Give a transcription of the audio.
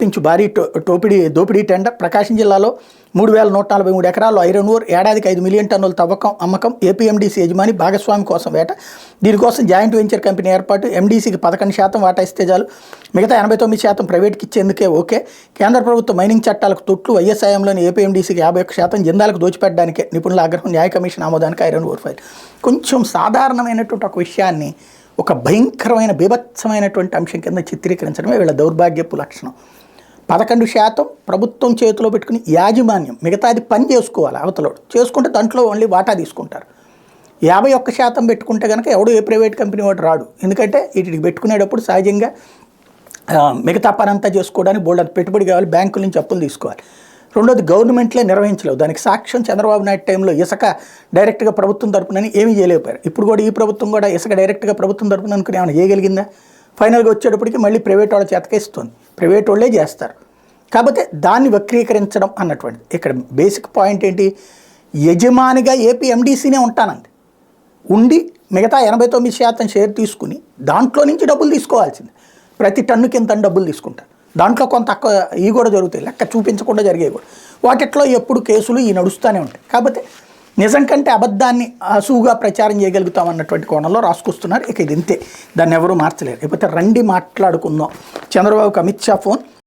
తప్పించు భారీ దోపిడీ టెండర్. ప్రకాశం జిల్లాలో 3,143 ఎకరాల్లో ఐరన్ ఓర్, ఏడాదికి 5 మిలియన్ టన్నుల తవ్వకం అమ్మకం. ఏపీఎండీసీ యజమాని భాగస్వామి కోసం వేట. దీనికోసం జాయింట్ వెంచర్ కంపెనీ ఏర్పాటు. ఎండీసీకి 11% వాటా ఇస్తే చాలు, మిగతా 89% ప్రైవేట్కి ఇచ్చేందుకే ఓకే. కేంద్ర ప్రభుత్వ మైనింగ్ చట్టాలకు తొట్లు. వైఎస్ హయాంలోని ఏపీఎండీసీకి 51%, జిందాలకు దోచిపెట్టడానికే నిపుణుల ఆగ్రహం. న్యాయ కమిషన్ ఆమోదానికి ఐరన్ ఓర్ ఫైల్. కొంచెం సాధారణమైనటువంటి ఒక విషయాన్ని ఒక భయంకరమైన బీభత్సమైనటువంటి అంశం కింద చిత్రీకరించడమే వీళ్ళ దౌర్భాగ్యపు లక్షణం. 11% ప్రభుత్వం చేతిలో పెట్టుకుని యాజమాన్యం, మిగతాది పని చేసుకోవాలి, అవతలోడు చేసుకుంటే దాంట్లో ఓన్లీ వాటా తీసుకుంటారు. 51% పెట్టుకుంటే కనుక ఎవడు ఏ ప్రైవేట్ కంపెనీ వాడు రాడు. ఎందుకంటే వీటికి పెట్టుకునేటప్పుడు సహజంగా మిగతా పని అంతా చేసుకోవడానికి బోల్డ్ పెట్టుబడి కావాలి, బ్యాంకుల నుంచి అప్పులు తీసుకోవాలి. రెండోది గవర్నమెంట్లే నిర్వహించలేవు. దానికి సాక్ష్యం చంద్రబాబు నాయుడు టైంలో ఇసుక డైరెక్ట్గా ప్రభుత్వం తరపునని ఏమీ చేయలేకపోయారు. ఇప్పుడు కూడా ఈ ప్రభుత్వం కూడా ఇసుక డైరెక్ట్గా ప్రభుత్వం తరపున అనుకుని ఏమైనా చేయగలిగిందా? ఫైనల్గా వచ్చేటప్పటికి మళ్ళీ ప్రైవేట్ వాళ్ళ చేతకేస్తుంది, ప్రైవేట్ వాళ్ళే చేస్తారు. కాకపోతే దాన్ని వక్రీకరించడం అన్నటువంటిది ఇక్కడ బేసిక్ పాయింట్ ఏంటి? యజమానిగా ఏపీఎండీసీనే ఉంటానండి, ఉండి మిగతా 89% షేర్ తీసుకుని దాంట్లో నుంచి డబ్బులు తీసుకోవాల్సింది. ప్రతి టన్నుకి ఇంత డబ్బులు తీసుకుంటారు. దాంట్లో కొంత ఇవి కూడా జరుగుతాయి, లెక్క చూపించకుండా జరిగేవి కూడా. వాటిట్లో ఎప్పుడు కేసులు ఈ నడుస్తూనే ఉంటాయి. కాకపోతే నిజం కంటే అబద్ధాన్ని అసువుగా ప్రచారం చేయగలుగుతాం అన్నటువంటి కోణంలో రాసుకొస్తున్నారు. ఇక ఇది ఇంతే, దాన్ని ఎవరూ మార్చలేరు. లేకపోతే రండి మాట్లాడుకుందాం. చంద్రబాబుకి అమిత్ షా ఫోన్.